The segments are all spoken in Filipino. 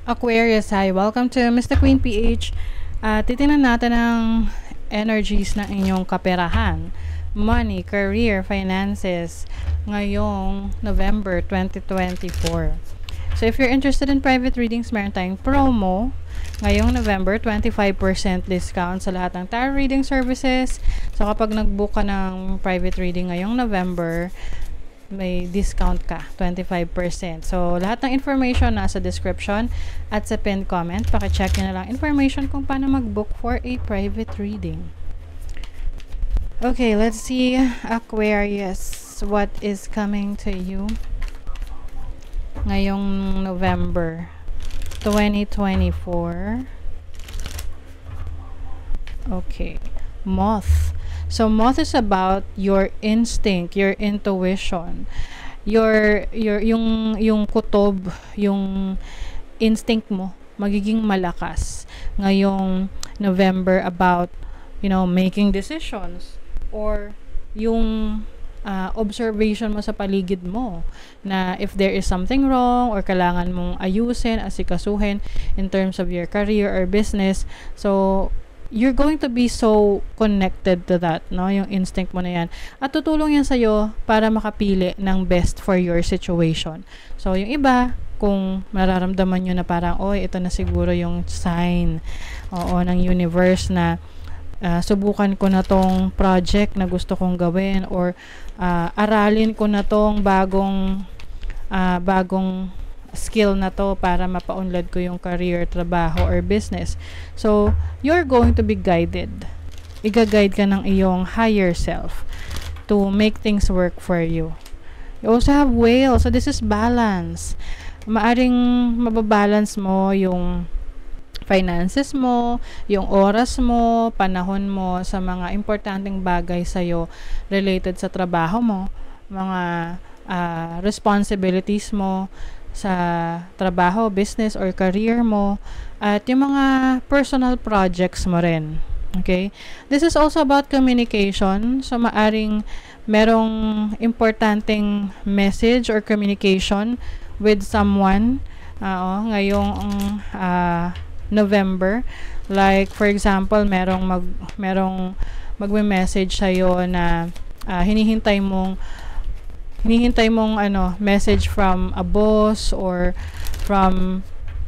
Aquarius, hi. Welcome to Mr. Queen PH. Titingnan natin ang energies ng inyong kaperahan, money, career, finances ngayong November 2024. So if you're interested in private readings, meron tayong promo ngayong November, 25% discount sa lahat ng tarot reading services. So kapag nag-book ka ng private reading ngayong November, may discount ka, 25%. So, lahat ng information nasa description at sa pinned comment. Paki-check nyo na lang information kung paano mag-book for a private reading. Okay, let's see, Aquarius, what is coming to you ngayong November 2024. Okay, Moth. So moth is about your instinct, your intuition, yung kutob, yung instinct mo magiging malakas ngayong November about, making decisions, or yung observation mo sa paligid mo na if there is something wrong or kailangan mong ayusin, asikasuhin in terms of your career or business. So you're going to be so connected to that, no? Yung instinct mo na yan. At tutulong yan sa'yo para makapili ng best for your situation. So, yung iba, kung mararamdaman nyo na parang, ito na siguro yung sign, ng universe na subukan ko na tong project na gusto kong gawin, or aralin ko na tong bagong skill na to para mapaunlad ko yung career, trabaho, or business. So, you're going to be guided. Iga-guide ka ng iyong higher self to make things work for you. You also have whale. So, this is balance. Maaring mababalance mo yung finances mo, yung oras mo, panahon mo sa mga importanteng bagay sa'yo related sa trabaho mo, mga responsibilities mo sa trabaho, business, or career mo, at yung mga personal projects mo rin. Okay? This is also about communication. So, maaring merong importanteng message or communication with someone ngayong November. Like, for example, merong magme-message sa'yo na hinihintay mong message from a boss, or from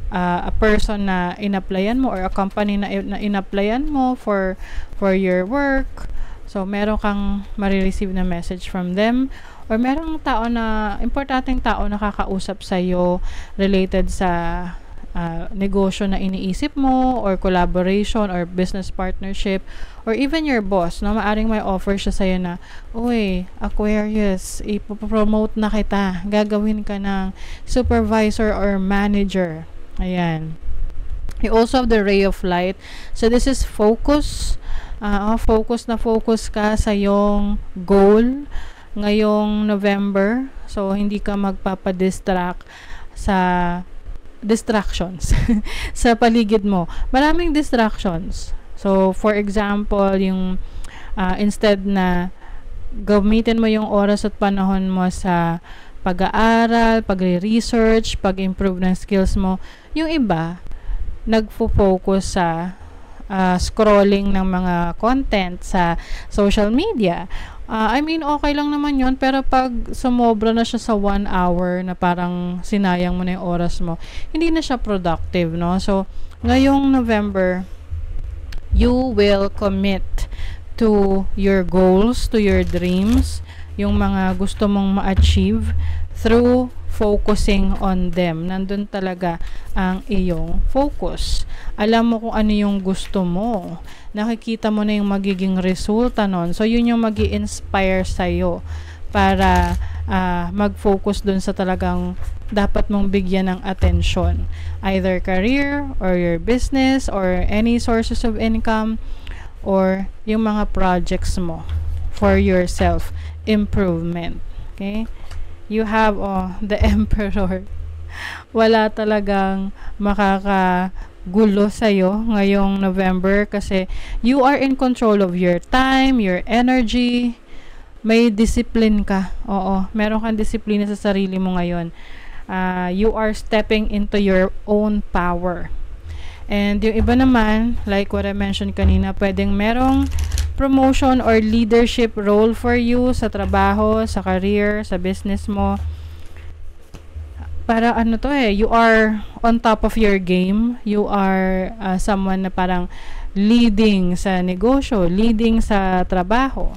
a person na in-applyan mo, or a company na in-applyan mo for your work. So meron kang marireceive na message from them, or merong importanteng tao na kakausap sa iyo related sa negosyo na iniisip mo, or collaboration, or business partnership, or even your boss, no? Maaring may offer siya sa'yo na, Aquarius, ipopromote na kita, gagawin ka ng supervisor or manager. Ayan. You also have the ray of light. So this is focus. Focus ka sa yung goal ngayong November. So hindi ka magpapadistract sa distractions sa paligid mo. Maraming distractions. So, for example, yung instead na gamitin mo yung oras at panahon mo sa pag-aaral, pagre-research, pag-improve ng skills mo, yung iba, nagfo-focus sa scrolling ng mga content sa social media. Okay lang naman yun, pero pag sumobra na siya sa 1 hour na parang sinayang mo na yung oras mo, hindi na siya productive, no? So, ngayong November, you will commit to your goals, to your dreams, yung mga gusto mong ma-achieve through focusing on them. Nandun talaga ang iyong focus. Alam mo kung ano yung gusto mo. Nakikita mo na yung magiging resulta nun. So, yun yung magi-inspire sa'yo para mag-focus dun sa talagang dapat mong bigyan ng atensyon. Either career, or your business, or any sources of income, or yung mga projects mo for your self-improvement. Okay? You have the Emperor. Wala talagang makakagulo sa'yo ngayong November kasi you are in control of your time, your energy. May discipline ka. Oo, meron kang disiplina sa sarili mo ngayon. You are stepping into your own power. And yung iba naman, like what I mentioned kanina, pwedeng merong promotion or leadership role for you sa trabaho, sa career, sa business mo. Para ano to you are on top of your game. You are someone na parang leading sa negosyo, leading sa trabaho.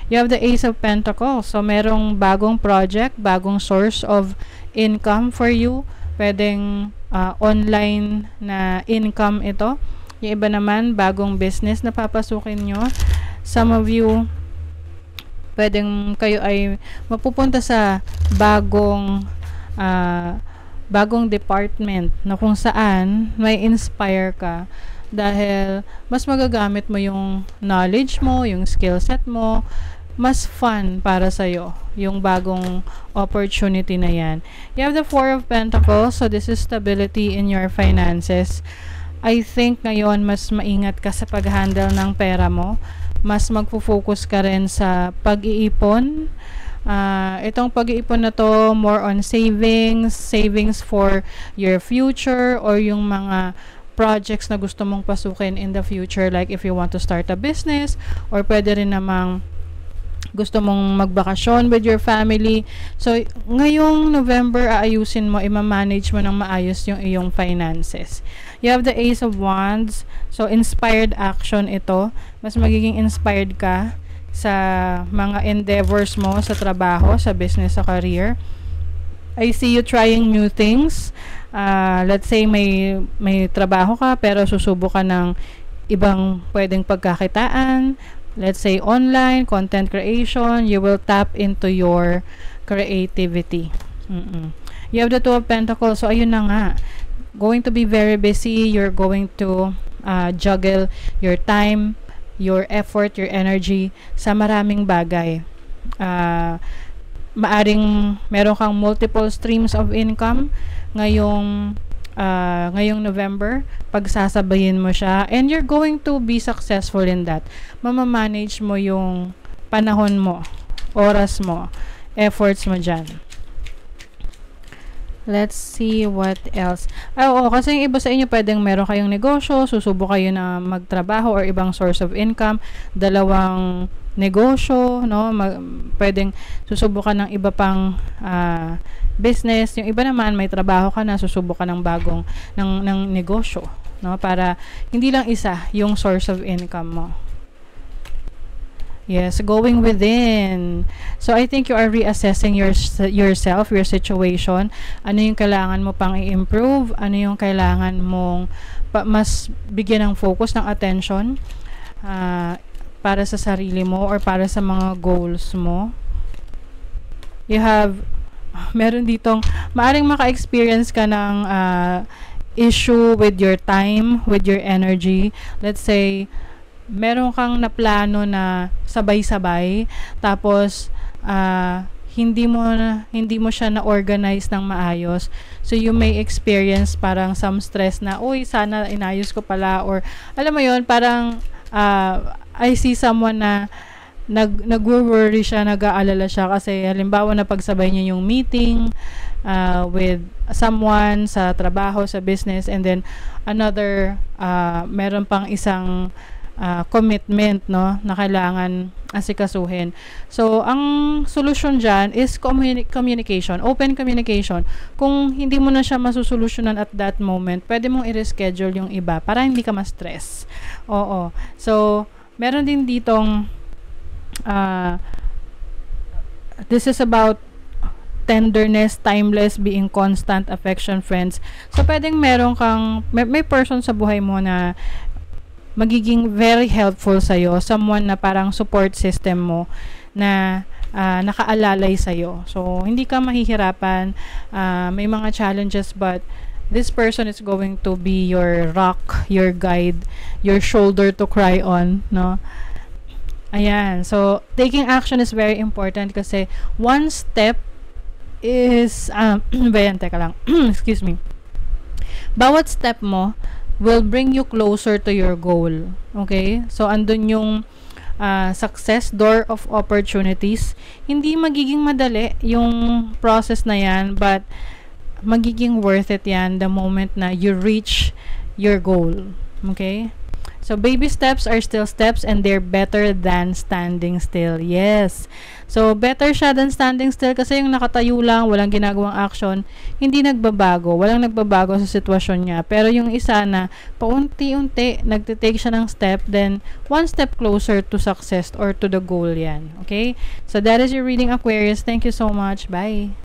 You have the Ace of Pentacles. So, merong bagong project, bagong source of income for you. Pwedeng online na income ito. Yung iba naman, bagong business na papasukin nyo. Some of you, pwedeng kayo ay mapupunta sa bagong department na kung saan may inspire ka dahil mas magagamit mo yung knowledge mo, yung skill set mo, mas fun para sa'yo yung bagong opportunity na yan. You have the Four of Pentacles, so this is stability in your finances. I think ngayon mas maingat ka sa pag-handle ng pera mo, mas magpo-focus ka rin sa pag-iipon. Itong pag-iipon na to, more on savings for your future or yung mga projects na gusto mong pasukin in the future, like if you want to start a business or pwede rin namang gusto mong magbakasyon with your family. So, ngayong November, aayusin mo, ima-manage mo ng maayos yung iyong finances. You have the Ace of Wands. So, inspired action ito. Mas magiging inspired ka sa mga endeavors mo sa trabaho, sa business, sa career. I see you trying new things. Let's say may trabaho ka pero susubok ka ng ibang pwedeng pagkakitaan. Let's say online, content creation, you will tap into your creativity. You have the Two of Pentacles. So, ayun na nga. Going to be very busy. You're going to juggle your time, your effort, your energy sa maraming bagay. Maaring meron kang multiple streams of income ngayong November, pagsasabayin mo siya and you're going to be successful in that. Mamamanage mo yung panahon mo, oras mo, efforts mo dyan. Let's see what else. Kasi yung iba sa inyo pwedeng meron kayong negosyo, susubo kayo na magtrabaho or ibang source of income, dalawang negosyo, no? Pwedeng susubukan ng iba pang business. Yung iba naman may trabaho ka na, susubukan ng bagong ng negosyo, no? Para hindi lang isa yung source of income mo. Yes, going within. So, I think you are reassessing yourself, your situation. Ano yung kailangan mo pang i-improve? Ano yung kailangan mong mas bigyan ng focus, ng attention para sa sarili mo or para sa mga goals mo. Meron ditong, maaring maka-experience ka ng issue with your time, with your energy. Let's say, meron kang naplano na sabay-sabay tapos hindi mo siya na-organize ng maayos. So you may experience parang some stress na sana inayos ko pala, or alam mo yon, parang I see someone na nag-worry siya, nag-aalala siya kasi halimbawa na pagsabay niya yung meeting with someone sa trabaho, sa business, and then another meron pang isang commitment, no, na kailangan asikasuhin. So, ang solusyon dyan is communication, open communication. Kung hindi mo na siya masusolusyonan at that moment, pwede mong i-reschedule yung iba para hindi ka ma-stress. Oo. So, meron din ditong this is about tenderness, timeless, being constant, affection, friends. So, pwedeng meron kang may person sa buhay mo na magiging very helpful sa'yo, someone na parang support system mo na nakaalalay sa'yo. So, hindi ka mahihirapan, may mga challenges, but this person is going to be your rock, your guide, your shoulder to cry on, no? Ayan. So, taking action is very important kasi one step is, teka lang, excuse me. Bawat step mo will bring you closer to your goal. Okay? So, andun yung success, door of opportunities. Hindi magiging madali yung process na yan, but magiging worth it yan the moment na you reach your goal. Okay? So, baby steps are still steps and they're better than standing still. Yes. So, better siya than standing still kasi yung nakatayo lang, walang ginagawang action, hindi nagbabago. Walang nagbabago sa sitwasyon niya. Pero yung isa na paunti-unti, nagtitake siya ng step, then one step closer to success or to the goal yan. Okay? So, that is your reading, Aquarius. Thank you so much. Bye!